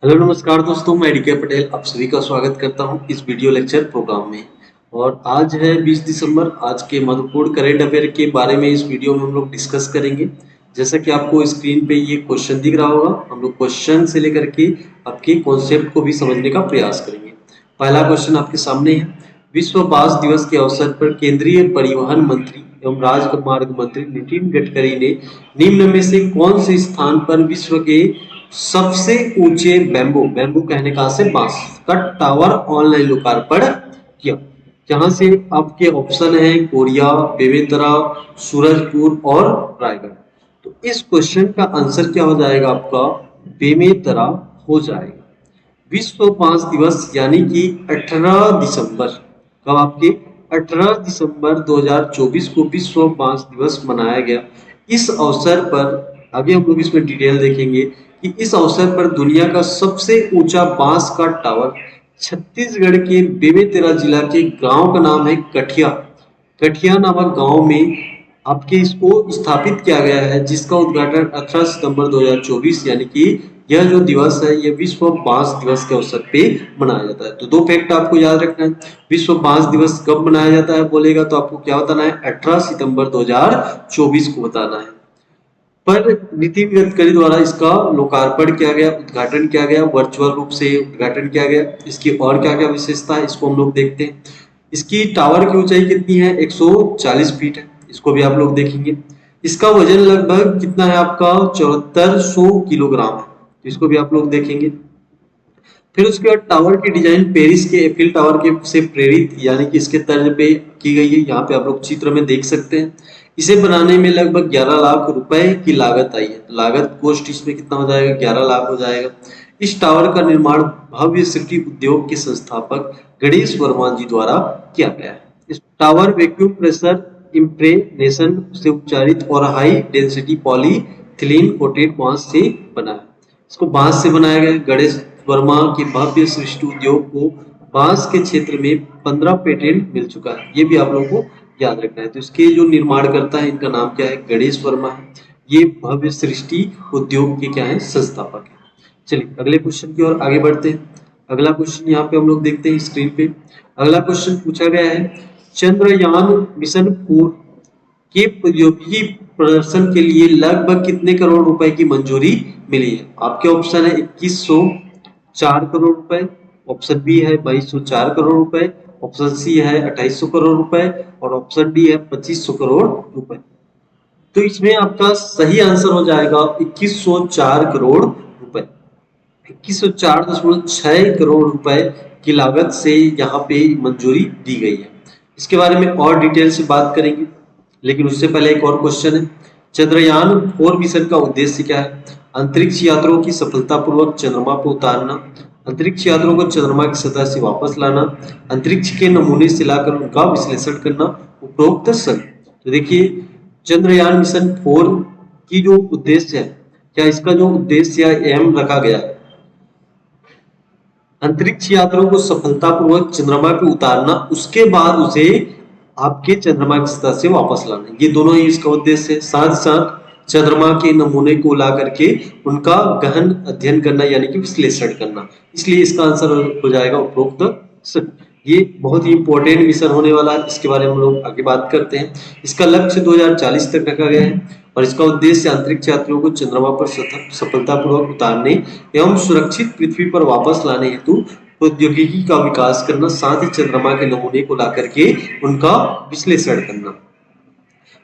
Hello नमस्कार दोस्तों, मैं डीके पटेल आप सभी का स्वागत करता हूं इस वीडियो लेक्चर प्रोग्राम में। और आज है 20 दिसंबर। आज के महत्वपूर्ण करेंट अफेयर के बारे में इस वीडियो में हम लोग डिस्कस करेंगे। जैसा कि आपको स्क्रीन पे ये क्वेश्चन दिख रहा होगा, हम लोग क्वेश्चन से लेकर के आपके कॉन्सेप्ट को भी समझने का प्रयास करेंगे। पहला क्वेश्चन आपके सामने है। विश्व बांस दिवस के अवसर पर केंद्रीय परिवहन मंत्री एवं राजमार्ग मंत्री नितिन गडकरी ने निम्न में से कौन से स्थान पर विश्व के सबसे ऊंचे बैम्बू बैम्बू कहने का से बांस का टावर ऑनलाइन लोकार्पण किया? जहां से आपके ऑप्शन है कोरिया, बेमेतरा, सूरजपुर और रायगढ़। तो इस क्वेश्चन का आंसर क्या हो जाएगा आपका? बेमेतरा हो जाएगा। विश्व बांस दिवस यानी कि 18 दिसंबर, कब आपके 18 दिसंबर 2024 को विश्व बांस दिवस मनाया गया। इस अवसर पर आगे हम लोग इसमें डिटेल देखेंगे कि इस अवसर पर दुनिया का सबसे ऊंचा बांस का टावर छत्तीसगढ़ के बेमेतरा जिला के गांव का नाम है कठिया। कठिया नामक गांव में आपके इसको स्थापित किया गया है, जिसका उद्घाटन 18 सितंबर 2024 यानी कि यह जो दिवस है यह विश्व बांस दिवस के अवसर पे मनाया जाता है। तो दो फैक्ट आपको याद रखना है। विश्व बांस दिवस कब मनाया जाता है बोलेगा तो आपको क्या बताना है? 18 सितंबर 2024 को बताना है। पर नितिन गडकरी द्वारा इसका लोकार्पण किया गया, उद्घाटन किया गया, वर्चुअल रूप से उद्घाटन किया गया। इसकी और क्या क्या विशेषता है इसको हम लोग देखते हैं। इसकी टावर की ऊंचाई कितनी है? 140 फीट है। इसको भी आप लोग देखेंगे। इसका वजन लगभग कितना है आपका? 7400 किलोग्राम है। तो इसको भी आप लोग देखेंगे। फिर उसके बाद टावर की डिजाइन पेरिस के एफिल टावर के से प्रेरित यानी कि इसके तर्ज पे की गई है। यहाँ पे आप लोग चित्र में देख सकते हैं। इसे बनाने में लगभग 11 लाख रुपए की लागत आई है। लागत कॉस्ट इसमें कितना हो जाएगा? 11 लाख हो जाएगा। इस टावर का निर्माण भव्य सिटी उद्योग के संस्थापक गणेश वर्मा जी द्वारा किया गया है। इस टावर वैक्यूम प्रेशर इम्प्रेनेशन से उपचारित और हाई डेंसिटी पॉलीथिलीन कोटेड बांस से बना है। इसको बांस से बनाया गया। गणेश वर्मा के भव्य सृष्टि उद्योग को बांस के क्षेत्र में 15 पेटेंट मिल चुका है। ये भी आप लोगों को याद रखना है। तो इसके जो निर्माण करता है इनका नाम क्या है? गणेश वर्मा है। ये भव्य सृष्टि उद्योग के क्या है? संस्थापक है। चलिए अगले क्वेश्चन की ओर आगे बढ़ते हैं। अगला क्वेश्चन यहाँ पे हम लोग देखते हैं स्क्रीन पे। अगला क्वेश्चन पूछा गया है, चंद्रयान मिशन 4 के प्रौद्योगिकी प्रदर्शन के लिए लगभग कितने करोड़ रुपए की मंजूरी मिली है? आपके ऑप्शन है 2104 करोड़ रुपए, ऑप्शन बी है 2204 करोड़ रुपए, ऑप्शन सी है 2800 करोड़ रुपए और ऑप्शन डी है 2500 करोड़ रुपए। तो इसमें आपका सही आंसर हो जाएगा 2104 करोड़ रुपए। 2104.6 करोड़ रुपए की लागत से यहाँ पे मंजूरी दी गई है। इसके बारे में और डिटेल से बात करेंगे, लेकिन उससे पहले एक और क्वेश्चन है। चंद्रयान 4 मिशन का उद्देश्य क्या है? अंतरिक्ष यात्रियों की सफलतापूर्वक चंद्रमा पर उतारना, अंतरिक्ष यात्रियों को चंद्रमा की सतह से वापस लाना, अंतरिक्ष के नमूने से लाकर उनका विश्लेषण करना, उपरोक्त सभी। तो देखिए, चंद्रयान मिशन 4 की जो उद्देश्य है, क्या इसका जो उद्देश्य या एम रखा गया है, अंतरिक्ष यात्रियों को सफलतापूर्वक चंद्रमा पे उतारना, उसके बाद उसे आपके चंद्रमा की सतह से वापस लाना। ये दोनों ही इसका उद्देश्य है। साथ साथ चंद्रमा के नमूने को ला करके उनका गहन अध्ययन करना यानी कि विश्लेषण करना। इसलिए इसका आंसर हो जाएगा उपरोक्त सभी। ये बहुत ही इंपॉर्टेंट मिशन होने वाला है। इसके बारे में हम लोग आगे बात करते हैं। इसका लक्ष्य 2040 तक रखा गया है और इसका उद्देश्य अंतरिक्ष यात्रियों को चंद्रमा पर सफलतापूर्वक उतारने एवं सुरक्षित पृथ्वी पर वापस लाने हेतु प्रौद्योगिकी का विकास करना, साथ ही चंद्रमा के नमूने को ला करके उनका विश्लेषण करना।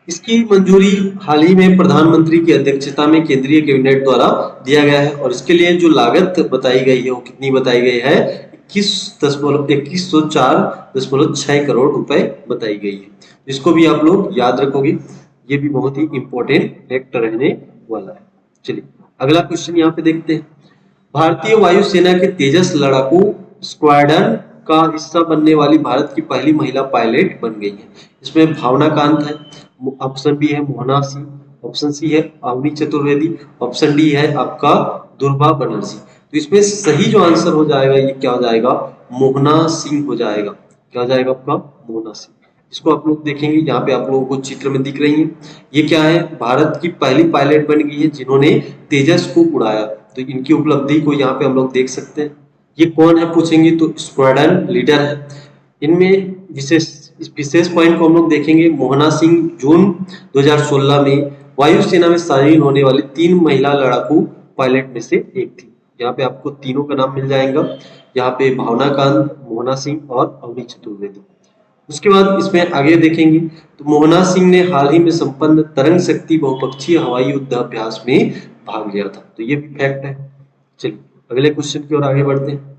इसकी मंजूरी हाल ही में प्रधानमंत्री की अध्यक्षता में केंद्रीय कैबिनेट द्वारा दिया गया है और इसके लिए जो लागत बताई गई है वो कितनी बताई गई है? 2104.6 करोड़ रुपए बताई गई है। इसको भी आप लोग याद रखोगे। ये भी बहुत ही इंपॉर्टेंट फैक्ट रहने वाला है। चलिए अगला क्वेश्चन यहाँ पे देखते हैं। भारतीय वायुसेना के तेजस लड़ाकू स्क्वाड्रन का हिस्सा बनने वाली भारत की पहली महिला पायलट बन गई है। इसमें भावना कांत है, ऑप्शन बी है मोहना सिंह, ऑप्शन सी है अवनी चतुर्वेदी, ऑप्शन डी है आपका दुर्गा बनर्जी। तो इसमें सही जो आंसर हो जाएगा ये क्या हो जाएगा? मोहना सिंह हो जाएगा। क्या हो जाएगा आपका? मोहना सिंह। इसको आप लोग देखेंगे, यहाँ पे आप लोगों को चित्र में दिख रही है। ये क्या है? भारत की पहली पायलट बन गई है जिन्होंने तेजस को उड़ाया। तो इनकी उपलब्धि को यहाँ पे हम लोग देख सकते हैं। ये कौन है पूछेंगे तो स्क्वाड्रन लीडर है। इनमें विशेष पॉइंट को हम लोग देखेंगे। मोहना सिंह जून 2016 में वायुसेना में शामिल होने वाली 3 महिला लड़ाकू पायलट में से एक थी। यहाँ पे आपको तीनों का नाम मिल जाएगा। यहाँ पे भावना कांत, मोहना सिंह और अवनी चतुर्वेदी। उसके बाद इसमें आगे देखेंगे तो मोहना सिंह ने हाल ही में संपन्न तरंग शक्ति बहुपक्षीय हवाई युद्ध अभ्यास में भाग लिया था। तो ये भी फैक्ट है। चलिए अगले क्वेश्चन की ओर आगे बढ़ते हैं।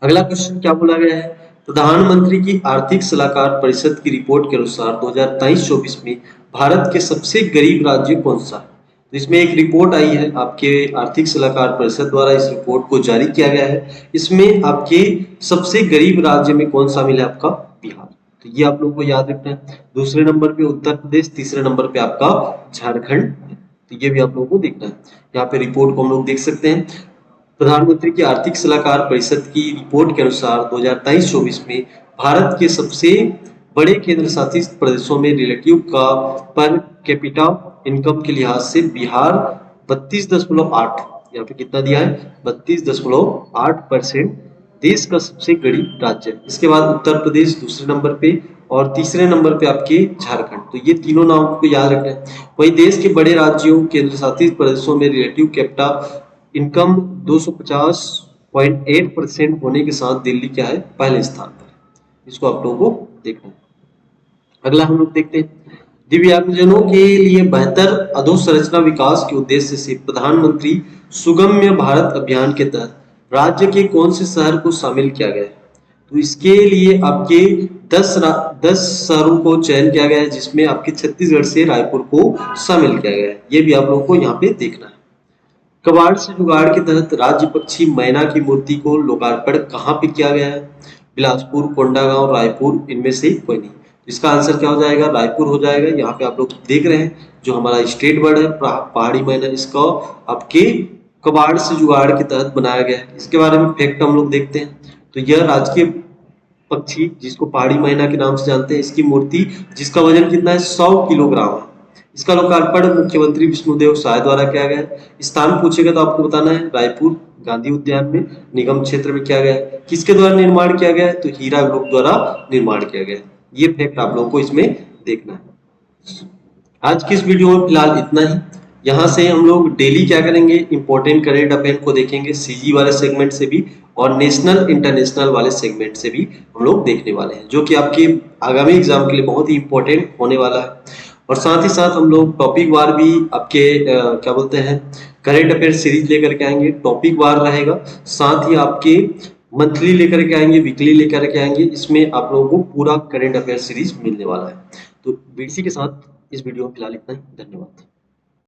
अगला क्वेश्चन क्या बोला गया है, प्रधानमंत्री की आर्थिक सलाहकार परिषद की रिपोर्ट के अनुसार 2023-24 में भारत के सबसे गरीब राज्य कौन सा है। तो इसमें एक रिपोर्ट आई है आपके आर्थिक सलाहकार परिषद द्वारा, इस रिपोर्ट को जारी किया गया है। इसमें आपके सबसे गरीब राज्य में कौन शामिल है, आपका बिहार। तो ये आप लोगों को याद रखना है। दूसरे नंबर पे उत्तर प्रदेश, तीसरे नंबर पे आपका झारखंड। तो ये भी आप लोगों को देखना है। यहाँ पे रिपोर्ट को हम लोग देख सकते हैं। प्रधानमंत्री की आर्थिक सलाहकार परिषद की रिपोर्ट के अनुसार 2023-24 में भारत के सबसे बड़े केंद्र शासित प्रदेशों में रिलेटिव का पर कैपिटा इनकम के लिहाज से बिहार 32.8, यहाँ पे कितना दिया है 32.8% देश का सबसे गरीब राज्य है। इसके बाद उत्तर प्रदेश दूसरे नंबर पे और तीसरे नंबर पे आपके झारखंड। तो ये तीनों नाम को याद रखना है। वही देश के बड़े राज्यों केंद्र शासित प्रदेशों में रिलेटिव कैपिटा इनकम 250.8% होने के साथ दिल्ली क्या है, पहले स्थान पर। इसको आप लोगों को देखना है। अगला हम लोग देखते हैं, दिव्यांगजनों के लिए बेहतर अधोसंरचना विकास के उद्देश्य से प्रधानमंत्री सुगम्य भारत अभियान के तहत राज्य के कौन से शहर को शामिल किया गया है। तो इसके लिए आपके 10 शहरों को चयन किया गया है, जिसमें आपके छत्तीसगढ़ से रायपुर को शामिल किया गया है। ये भी आप लोगों को यहाँ पे देखना है। कबाड़ से जुगाड़ के तहत राज्य पक्षी मैना की मूर्ति को लोकार्पण कहाँ पे किया गया है, बिलासपुर, कोंडागांव, रायपुर, इनमें से कोई नहीं। इसका आंसर क्या हो जाएगा, रायपुर हो जाएगा। यहाँ पे आप लोग देख रहे हैं जो हमारा स्टेट बर्ड है पहाड़ी मैना, इसका आपके कबाड़ से जुगाड़ के तहत बनाया गया है। इसके बारे में फैक्ट हम लोग देखते हैं। तो यह राजकीय पक्षी जिसको पहाड़ी मैना के नाम से जानते हैं, इसकी मूर्ति जिसका वजन कितना है 100 किलोग्राम है। इसका लोकार्पण मुख्यमंत्री विष्णुदेव साय द्वारा किया गया है। स्थान पूछेगा तो आपको बताना है रायपुर गांधी उद्यान में निगम क्षेत्र में किया गया है। किसके द्वारा निर्माण किया गया है, तो हीरा ग्रुप द्वारा निर्माण किया गया है। ये फैक्ट आप लोगों को इसमें देखना है। आज की इस वीडियो में फिलहाल इतना ही। यहाँ से हम लोग डेली क्या करेंगे, इंपॉर्टेंट करेंट अफेयर को देखेंगे, सीजी वाले सेगमेंट से भी और नेशनल इंटरनेशनल वाले सेगमेंट से भी हम लोग देखने वाले हैं, जो कि आपके आगामी एग्जाम के लिए बहुत ही इंपॉर्टेंट होने वाला है। और साथ ही साथ हम लोग टॉपिक वार भी आपके क्या बोलते हैं करेंट अफेयर सीरीज लेकर के आएंगे। टॉपिक वार रहेगा, साथ ही आपके मंथली लेकर के आएंगे, वीकली लेकर के आएंगे। इसमें आप लोगों को पूरा करेंट अफेयर सीरीज मिलने वाला है। तो बीसी के साथ इस वीडियो में फिलहाल इतना ही। धन्यवाद।